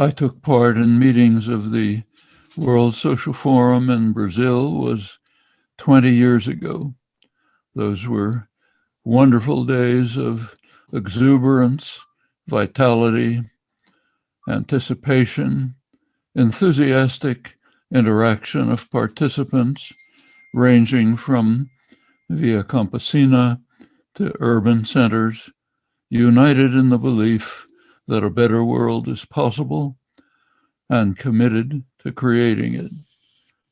I took part in meetings of the World Social Forum in Brazil was 20 years ago. Those were wonderful days of exuberance, vitality, anticipation, enthusiastic interaction of participants ranging from Via Campesina to urban centers, united in the belief that a better world is possible and committed to creating it.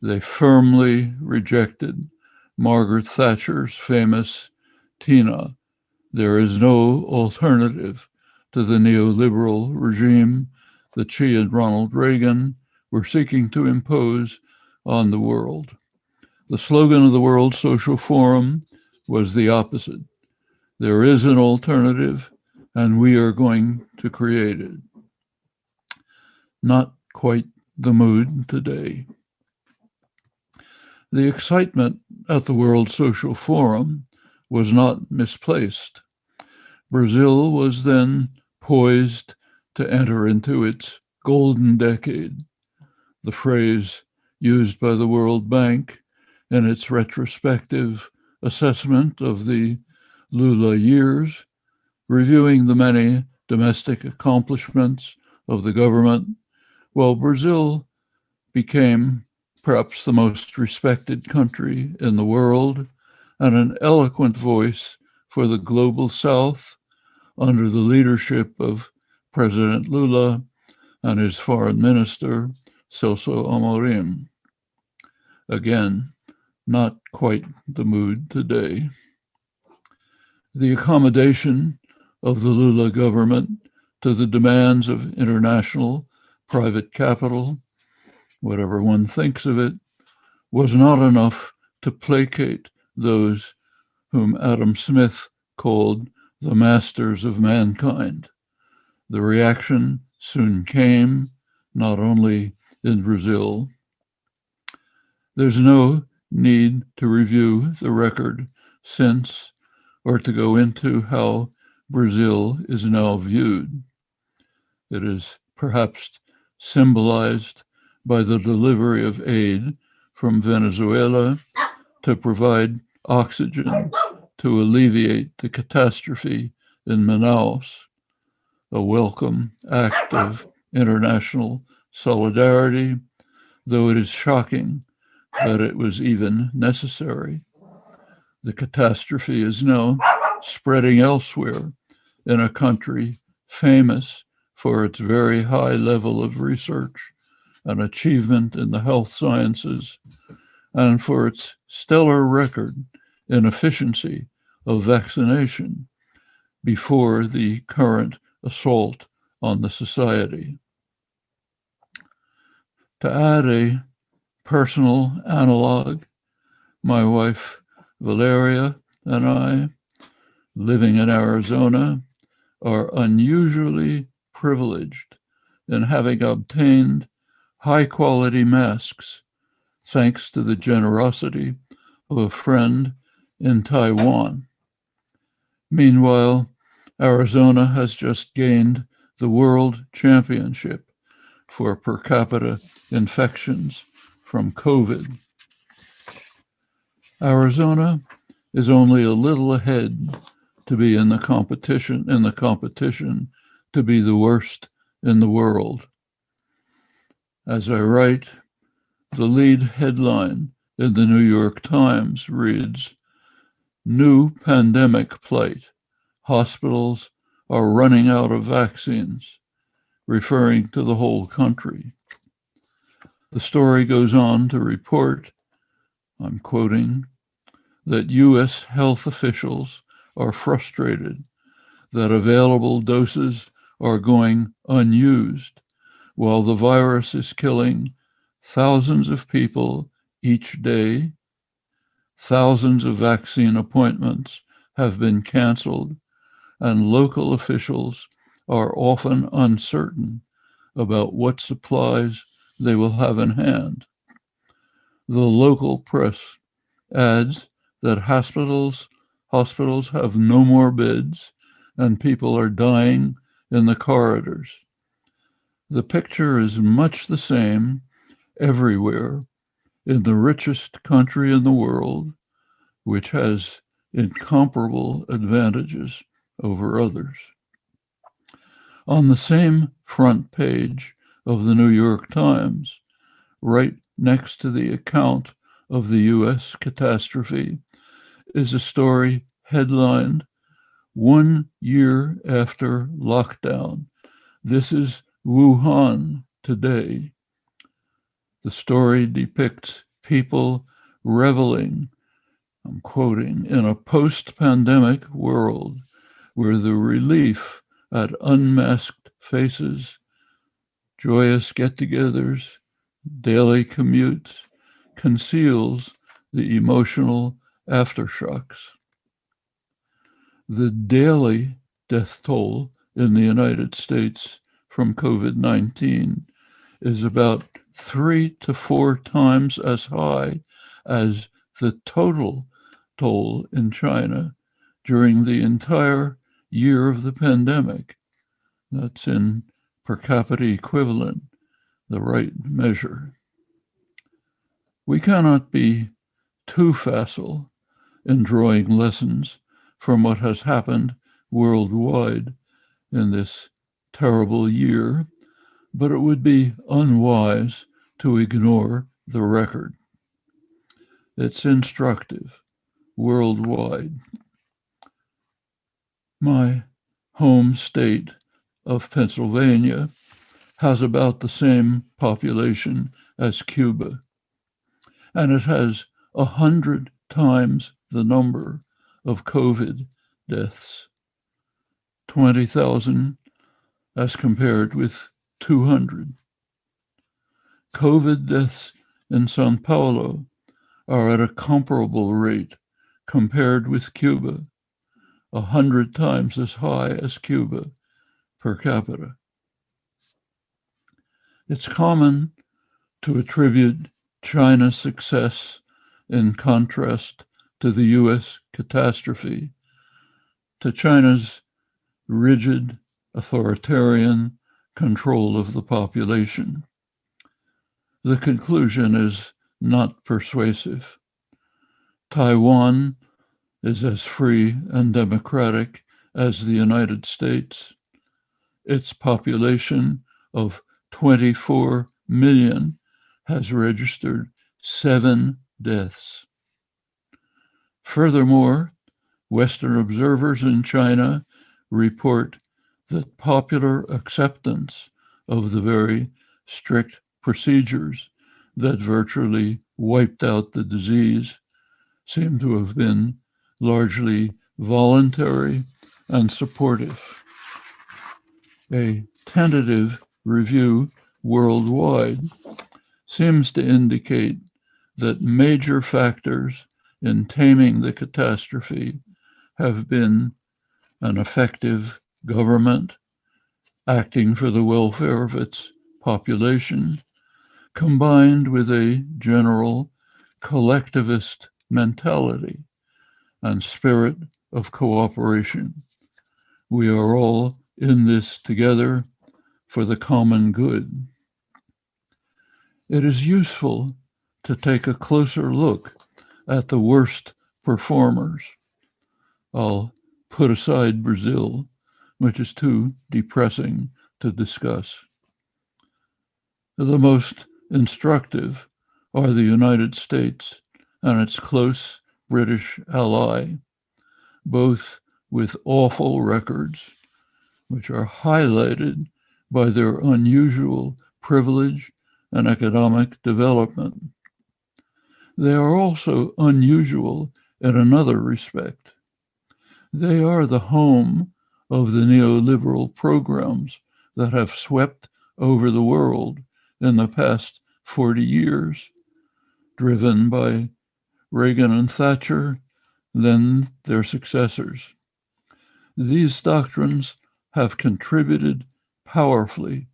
They firmly rejected Margaret Thatcher's famous Tina, there is no alternative to the neoliberal regime that she and Ronald Reagan were seeking to impose on the world. The slogan of the World Social Forum was the opposite. There is an alternative, and we are going to create it. Not quite the mood today. The excitement at the World Social Forum was not misplaced. Brazil was then poised to enter into its golden decade, the phrase used by the World Bank in its retrospective assessment of the Lula years, reviewing the many domestic accomplishments of the government, while Brazil became perhaps the most respected country in the world and an eloquent voice for the global South under the leadership of President Lula and his foreign minister, Celso Amorim. Again, not quite the mood today. The accommodation of the Lula government to the demands of international private capital, whatever one thinks of it, was not enough to placate those whom Adam Smith called the masters of mankind. The reaction soon came, not only in Brazil. There's no need to review the record since or to go into how Brazil is now viewed. It is perhaps symbolized by the delivery of aid from Venezuela to provide oxygen to alleviate the catastrophe in Manaus, a welcome act of international solidarity, though it is shocking that it was even necessary. The catastrophe is now spreading elsewhere in a country famous for its very high level of research and achievement in the health sciences, and for its stellar record in efficiency of vaccination before the current assault on the society. To add a personal analog, my wife Valeria and I, living in Arizona, are unusually privileged in having obtained high-quality masks thanks to the generosity of a friend in Taiwan. Meanwhile, Arizona has just gained the world championship for per capita infections from COVID. Arizona is only a little ahead to be in the competition to be the worst in the world. As I write, the lead headline in the New York Times reads, "New pandemic plight. Hospitals are running out of vaccines," referring to the whole country. The story goes on to report, I'm quoting, that U.S. health officials are frustrated that available doses are going unused while the virus is killing thousands of people each day. Thousands of vaccine appointments have been canceled, and local officials are often uncertain about what supplies they will have in hand. The local press adds that hospitals have no more beds and people are dying in the corridors. The picture is much the same everywhere in the richest country in the world, which has incomparable advantages over others. On the same front page of the New York Times, right next to the account of the US catastrophe, is a story headlined, "1 year after lockdown. This is Wuhan today." The story depicts people reveling, I'm quoting, in a post-pandemic world where the relief at unmasked faces, joyous get-togethers, daily commutes conceals the emotional aftershocks. The daily death toll in the United States from COVID-19 is about 3 to 4 times as high as the total toll in China during the entire year of the pandemic. That's in per capita equivalent, the right measure. We cannot be too facile in drawing lessons from what has happened worldwide in this terrible year, but it would be unwise to ignore the record. It's instructive worldwide. My home state of Pennsylvania has about the same population as Cuba, and it has 100 times the number of COVID deaths, 20,000 as compared with 200. COVID deaths in Sao Paulo are at a comparable rate compared with Cuba, 100 times as high as Cuba per capita. It's common to attribute China's success in contrast to the US catastrophe to China's rigid, authoritarian control of the population. The conclusion is not persuasive. Taiwan is as free and democratic as the United States. Its population of 24 million has registered 7 deaths. Furthermore, Western observers in China report that popular acceptance of the very strict procedures that virtually wiped out the disease seem to have been largely voluntary and supportive. A tentative review worldwide seems to indicate that major factors in taming the catastrophe have been an effective government acting for the welfare of its population, combined with a general collectivist mentality and spirit of cooperation. We are all in this together for the common good. It is useful to take a closer look at the worst performers. I'll put aside Brazil, which is too depressing to discuss. The most instructive are the United States and its close British ally, both with awful records, which are highlighted by their unusual privilege and economic development. They are also unusual in another respect. They are the home of the neoliberal programs that have swept over the world in the past 40 years, driven by Reagan and Thatcher, then their successors. These doctrines have contributed powerfully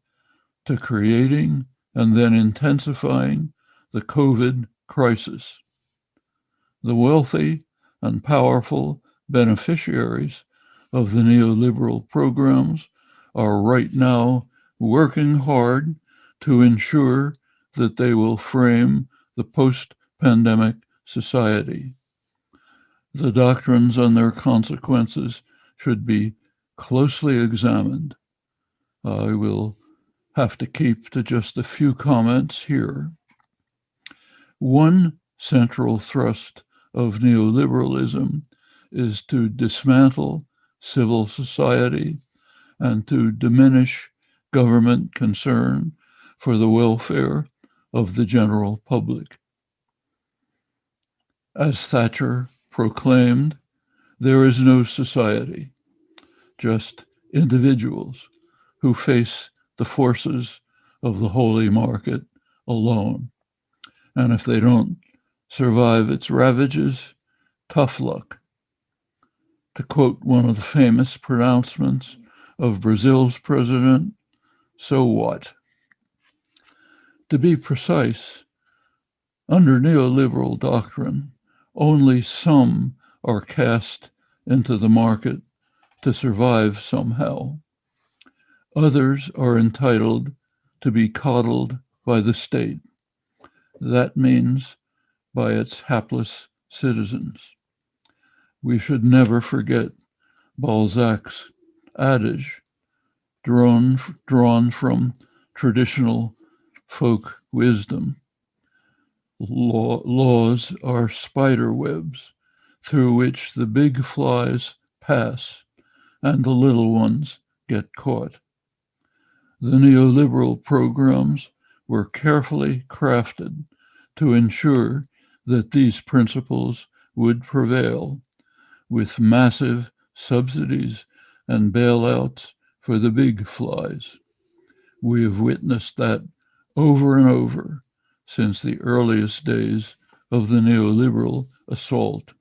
to creating and then intensifying the COVID crisis. The wealthy and powerful beneficiaries of the neoliberal programs are right now working hard to ensure that they will frame the post-pandemic society. The doctrines and their consequences should be closely examined. I will have to keep to just a few comments here. One central thrust of neoliberalism is to dismantle civil society and to diminish government concern for the welfare of the general public. As Thatcher proclaimed, there is no society, just individuals who face the forces of the holy market alone. And if they don't survive its ravages, tough luck. To quote one of the famous pronouncements of Brazil's president, so what? To be precise, under neoliberal doctrine, only some are cast into the market to survive somehow. Others are entitled to be coddled by the state. That means by its hapless citizens. We should never forget Balzac's adage, drawn from traditional folk wisdom. Laws are spider webs through which the big flies pass and the little ones get caught. The neoliberal programs were carefully crafted to ensure that these principles would prevail, with massive subsidies and bailouts for the big flies. We have witnessed that over and over since the earliest days of the neoliberal assault.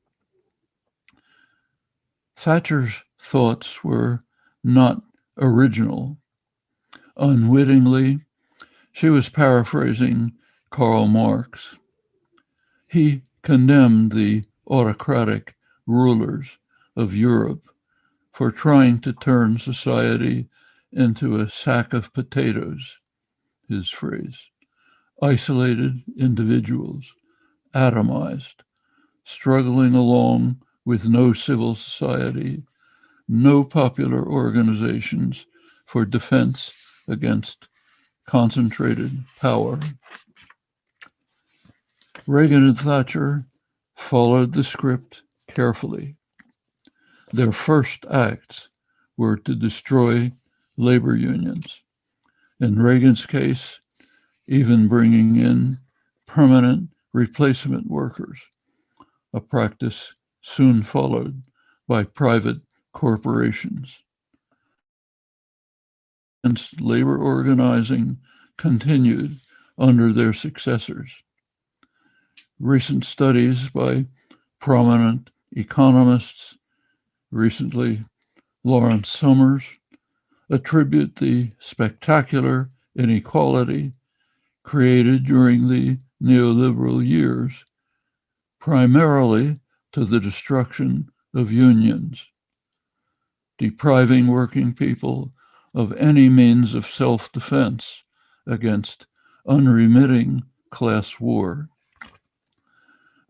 Thatcher's thoughts were not original. Unwittingly, she was paraphrasing Karl Marx. He condemned the autocratic rulers of Europe for trying to turn society into a sack of potatoes, his phrase. Isolated individuals, atomized, struggling along with no civil society, no popular organizations for defense against concentrated power. Reagan and Thatcher followed the script carefully. Their first acts were to destroy labor unions. In Reagan's case, even bringing in permanent replacement workers, a practice soon followed by private corporations. And labor organizing continued under their successors. Recent studies by prominent economists, recently Lawrence Summers, attribute the spectacular inequality created during the neoliberal years primarily to the destruction of unions, depriving working people of any means of self-defense against unremitting class war.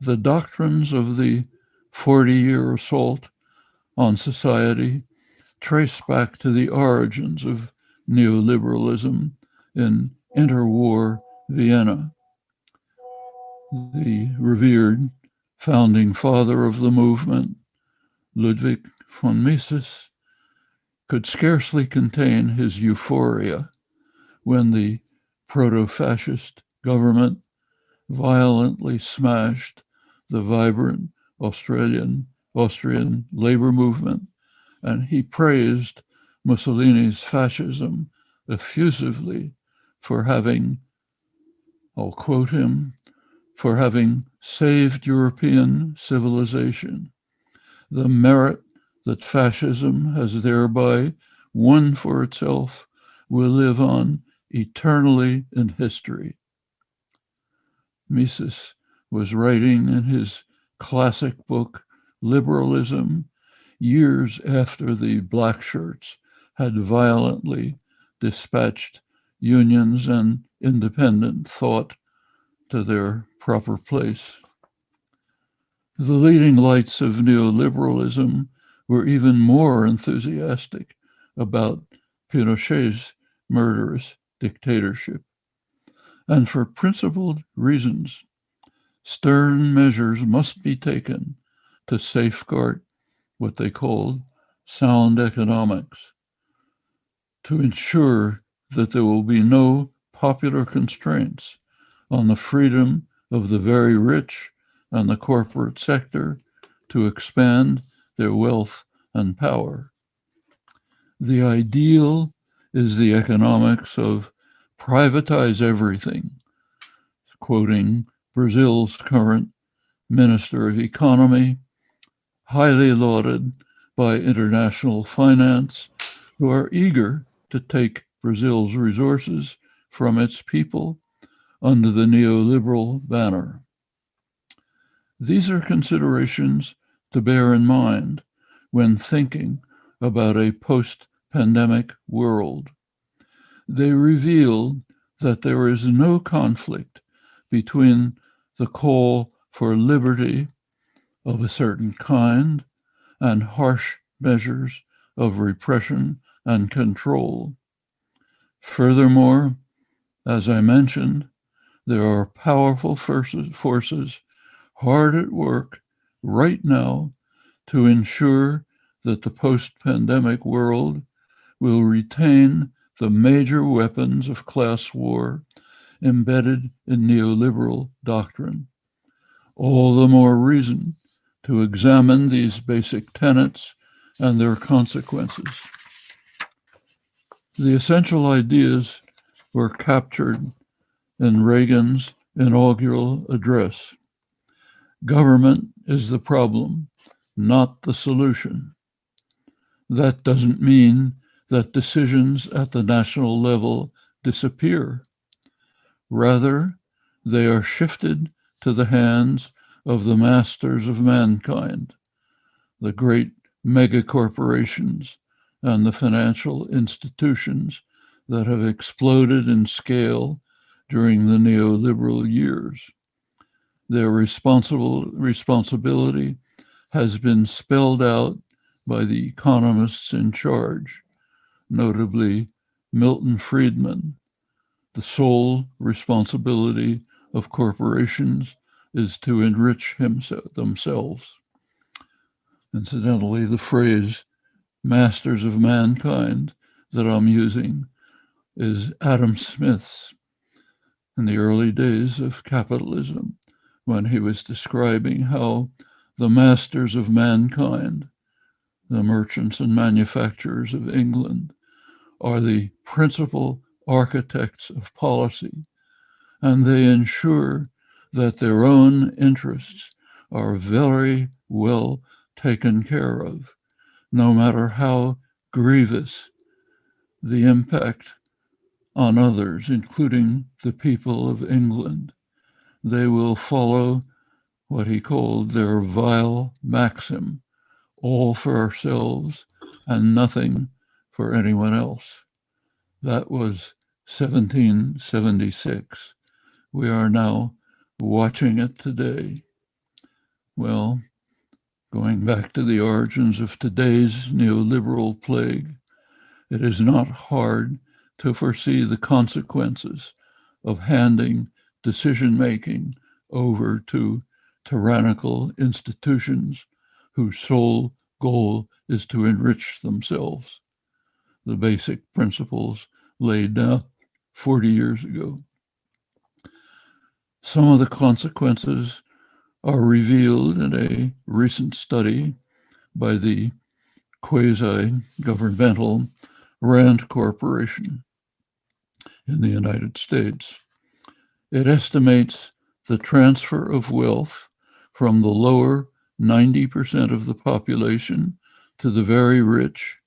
The doctrines of the 40-year assault on society trace back to the origins of neoliberalism in interwar Vienna. The revered founding father of the movement, Ludwig von Mises, could scarcely contain his euphoria when the proto-fascist government violently smashed the vibrant Austrian labor movement, and he praised Mussolini's fascism effusively for having, I'll quote him, for having saved European civilization. The merit that fascism has thereby won for itself will live on eternally in history. Mises was writing in his classic book, Liberalism, years after the black shirts had violently dispatched unions and independent thought to their proper place. The leading lights of neoliberalism were even more enthusiastic about Pinochet's murderous dictatorship. And for principled reasons, stern measures must be taken to safeguard what they called sound economics, to ensure that there will be no popular constraints on the freedom of the very rich and the corporate sector to expand their wealth and power. The ideal is the economics of privatize everything, quoting Brazil's current Minister of Economy, highly lauded by international finance, who are eager to take Brazil's resources from its people under the neoliberal banner. These are considerations to bear in mind when thinking about a post-pandemic world. They reveal that there is no conflict between the call for liberty of a certain kind and harsh measures of repression and control. Furthermore, as I mentioned, there are powerful forces hard at work right now to ensure that the post-pandemic world will retain the major weapons of class war embedded in neoliberal doctrine. All the more reason to examine these basic tenets and their consequences. The essential ideas were captured in Reagan's inaugural address. Government is the problem, not the solution. That doesn't mean that decisions at the national level disappear. Rather, they are shifted to the hands of the masters of mankind, the great megacorporations and the financial institutions that have exploded in scale during the neoliberal years. Their responsibility has been spelled out by the economists in charge, notably Milton Friedman. The sole responsibility of corporations is to enrich themselves. Incidentally, the phrase masters of mankind that I'm using is Adam Smith's in the early days of capitalism, when he was describing how the masters of mankind, the merchants and manufacturers of England, are the principal architects of policy, and they ensure that their own interests are very well taken care of, no matter how grievous the impact on others, including the people of England. They will follow what he called their vile maxim, all for ourselves and nothing for anyone else. That was 1776. We are now watching it today. Well, going back to the origins of today's neoliberal plague, it is not hard to foresee the consequences of handing decision-making over to tyrannical institutions whose sole goal is to enrich themselves. The basic principles laid down 40 years ago. Some of the consequences are revealed in a recent study by the quasi-governmental Rand Corporation in the United States. It estimates the transfer of wealth from the lower 90% of the population to the very rich,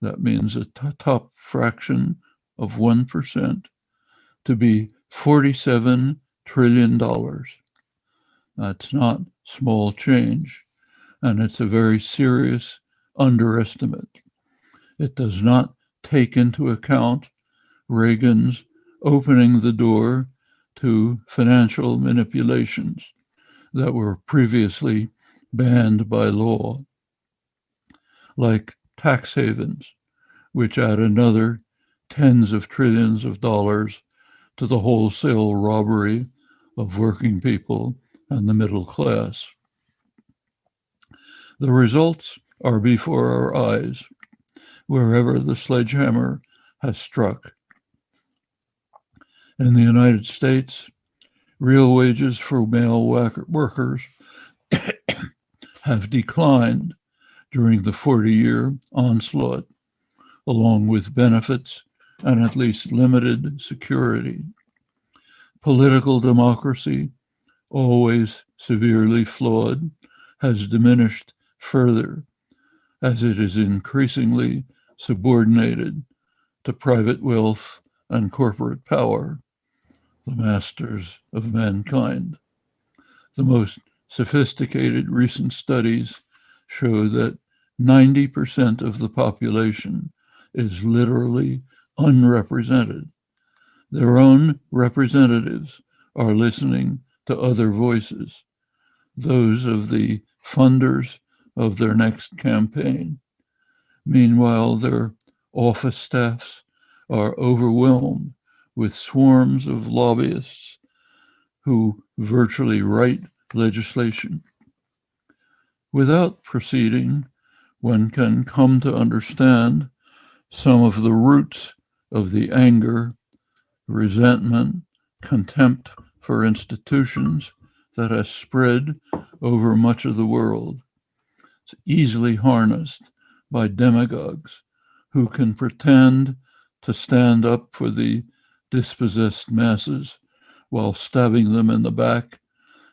that means a top fraction of 1%, to be $47 trillion. That's not small change, and it's a very serious underestimate. It does not take into account Reagan's opening the door to financial manipulations that were previously banned by law, like tax havens, which add another tens of trillions of dollars to the wholesale robbery of working people and the middle class. The results are before our eyes, wherever the sledgehammer has struck. In the United States, real wages for male workers have declined during the 40-year onslaught, along with benefits and at least limited security. Political democracy, always severely flawed, has diminished further as it is increasingly subordinated to private wealth and corporate power, the masters of mankind. The most sophisticated recent studies show that 90% of the population is literally unrepresented. Their own representatives are listening to other voices, those of the funders of their next campaign. Meanwhile, their office staffs are overwhelmed with swarms of lobbyists who virtually write legislation. Without proceeding, one can come to understand some of the roots of the anger, resentment, contempt for institutions that has spread over much of the world. It's easily harnessed by demagogues who can pretend to stand up for the dispossessed masses while stabbing them in the back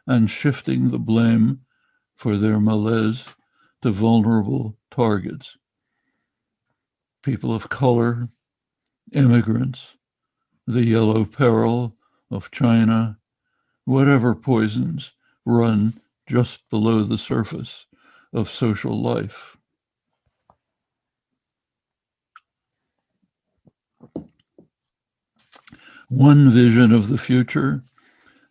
and shifting the blame for their malaise to vulnerable targets. People of color, immigrants, the yellow peril of China, whatever poisons run just below the surface of social life. One vision of the future,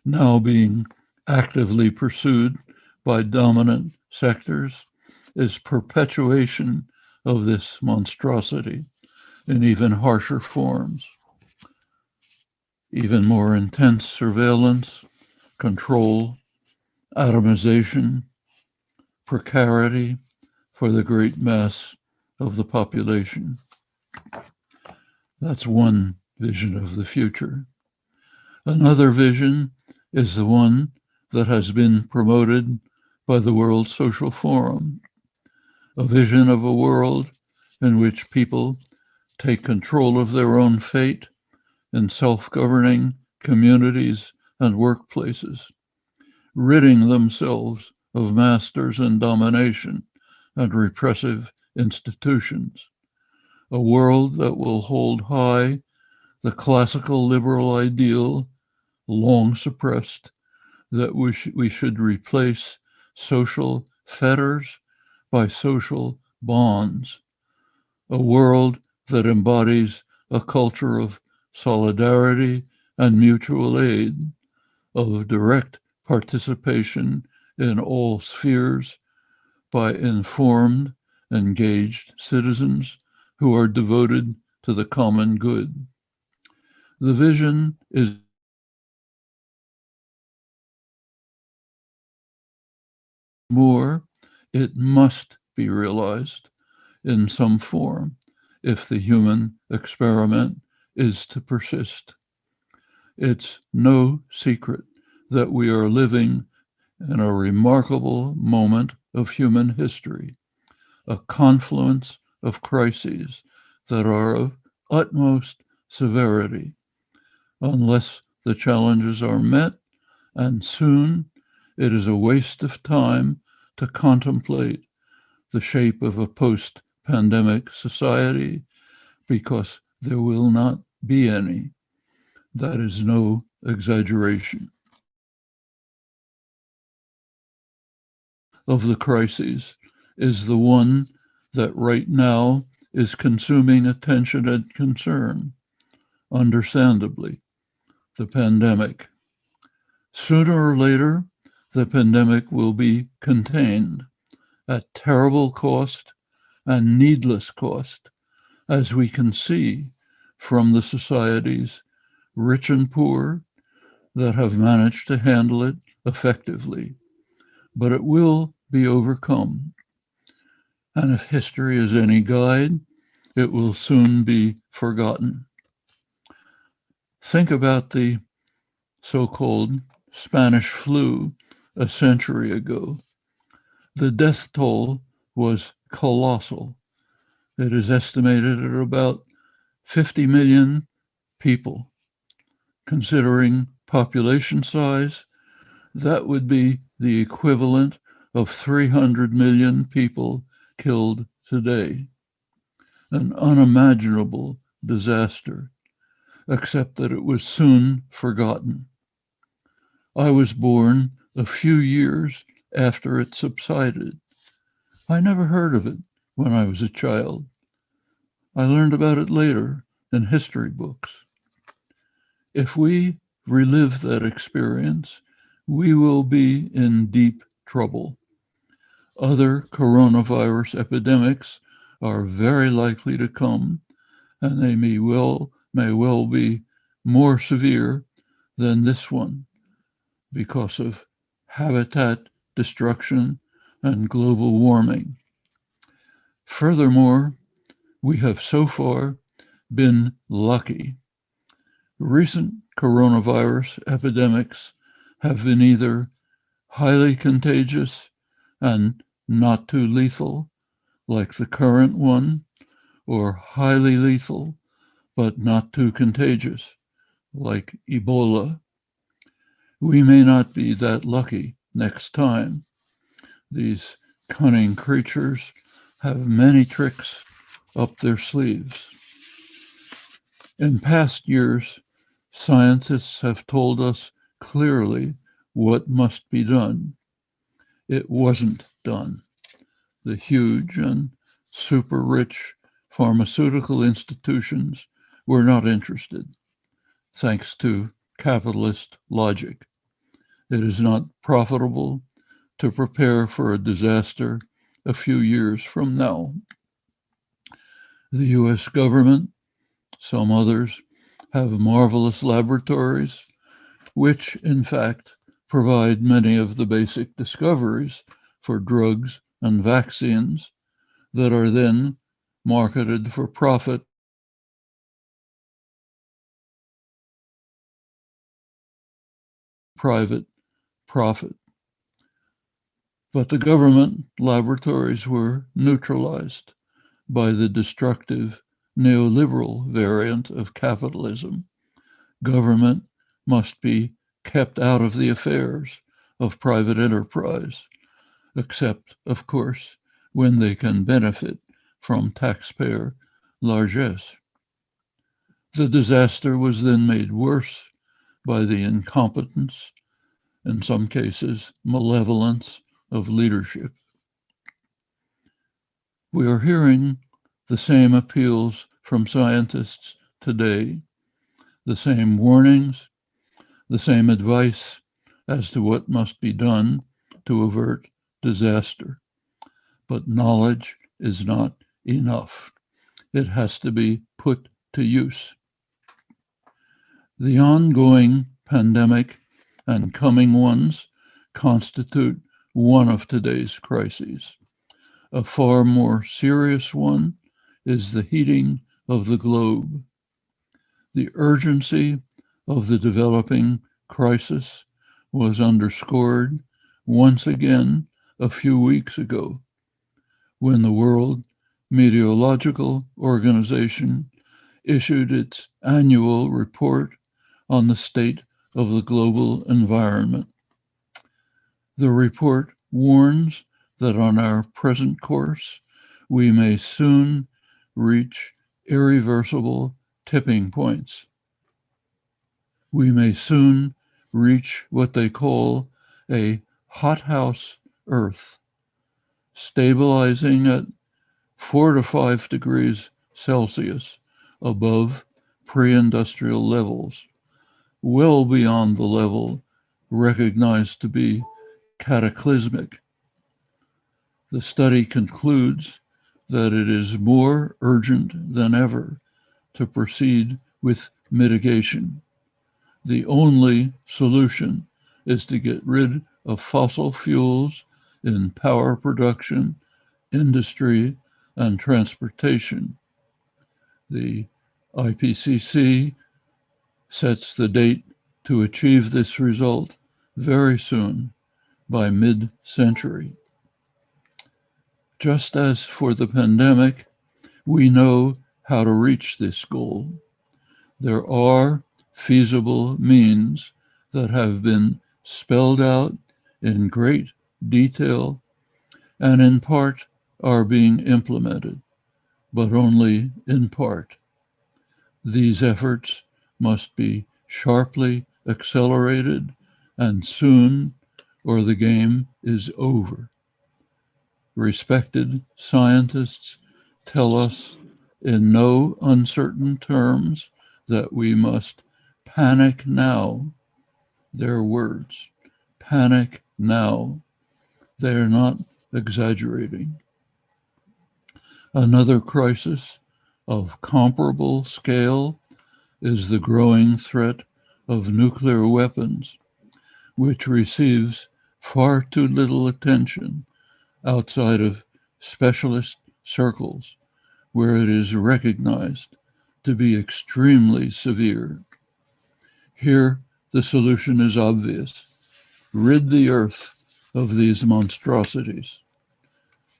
now being actively pursued by dominant sectors, is perpetuation of this monstrosity in even harsher forms. Even more intense surveillance, control, atomization, precarity for the great mass of the population. That's one vision of the future. Another vision is the one that has been promoted by the World Social Forum, a vision of a world in which people take control of their own fate in self-governing communities and workplaces, ridding themselves of masters and domination and repressive institutions, a world that will hold high the classical liberal ideal, long suppressed, that we should replace social fetters by social bonds, a world that embodies a culture of solidarity and mutual aid, of direct participation in all spheres by informed, engaged citizens who are devoted to the common good. The vision is more, it must be realized in some form if the human experiment is to persist. It's no secret that we are living in a remarkable moment of human history, a confluence of crises that are of utmost severity. Unless the challenges are met, and soon, it is a waste of time to contemplate the shape of a post-pandemic society, because there will not be any. That is no exaggeration. Of the crises is the one that right now is consuming attention and concern, understandably, the pandemic. Sooner or later, the pandemic will be contained at terrible cost and needless cost, as we can see from the societies, rich and poor, that have managed to handle it effectively. But it will be overcome. And if history is any guide, it will soon be forgotten. Think about the so-called Spanish flu a century ago. The death toll was colossal. It is estimated at about 50 million people. Considering population size, that would be the equivalent of 300 million people killed today. An unimaginable disaster, except that it was soon forgotten. I was born a few years after it subsided. I never heard of it when I was a child. I learned about it later in history books. If we relive that experience, we will be in deep trouble. Other coronavirus epidemics are very likely to come, and they may well be more severe than this one because of habitat destruction and global warming. Furthermore, we have so far been lucky. Recent coronavirus epidemics have been either highly contagious and not too lethal, like the current one, or highly lethal but not too contagious, like Ebola. We may not be that lucky next time. These cunning creatures have many tricks up their sleeves. In past years, scientists have told us clearly what must be done. It wasn't done. The huge and super rich pharmaceutical institutions were not interested, thanks to capitalist logic. It is not profitable to prepare for a disaster a few years from now. The US government, some others, have marvelous laboratories, which in fact provide many of the basic discoveries for drugs and vaccines that are then marketed for profit private profit. But the government laboratories were neutralized by the destructive neoliberal variant of capitalism. Government must be kept out of the affairs of private enterprise, except, of course, when they can benefit from taxpayer largesse. The disaster was then made worse by the incompetence, in some cases, malevolence of leadership. We are hearing the same appeals from scientists today, the same warnings, the same advice as to what must be done to avert disaster. But knowledge is not enough. It has to be put to use. The ongoing pandemic and coming ones constitute one of today's crises. A far more serious one is the heating of the globe. The urgency of the developing crisis was underscored once again a few weeks ago when the World Meteorological Organization issued its annual report on the state of the global environment. The report warns that on our present course, we may soon reach irreversible tipping points. We may soon reach what they call a hothouse Earth, stabilizing at 4 to 5 degrees Celsius above pre-industrial levels, well beyond the level recognized to be cataclysmic. The study concludes that it is more urgent than ever to proceed with mitigation. The only solution is to get rid of fossil fuels in power production, industry, and transportation. The IPCC sets the date to achieve this result very soon, by mid-century. Just as for the pandemic, we know how to reach this goal. There are feasible means that have been spelled out in great detail and in part are being implemented, but only in part. These efforts must be sharply accelerated and soon, or the game is over. Respected scientists tell us in no uncertain terms that we must panic now. Their words, panic now. They are not exaggerating. Another crisis of comparable scale is the growing threat of nuclear weapons, which receives far too little attention outside of specialist circles, where it is recognized to be extremely severe. Here, the solution is obvious. Rid the earth of these monstrosities.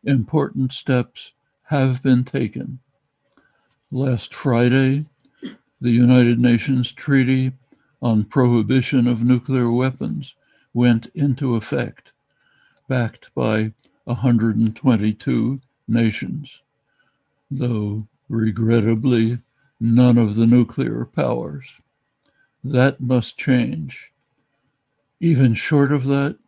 Important steps have been taken. Last Friday, the United Nations Treaty on Prohibition of Nuclear Weapons went into effect, backed by 122 nations, though regrettably none of the nuclear powers. That must change. Even short of that,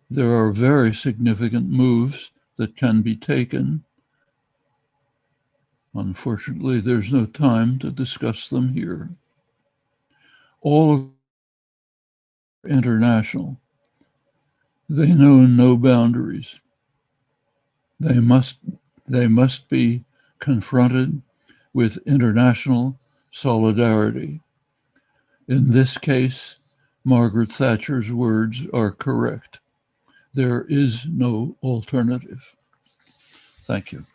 there are very significant moves that can be taken. Unfortunately, there's no time to discuss them here. All are international. They know no boundaries. They must be confronted with international solidarity. In this case, Margaret Thatcher's words are correct. There is no alternative. Thank you.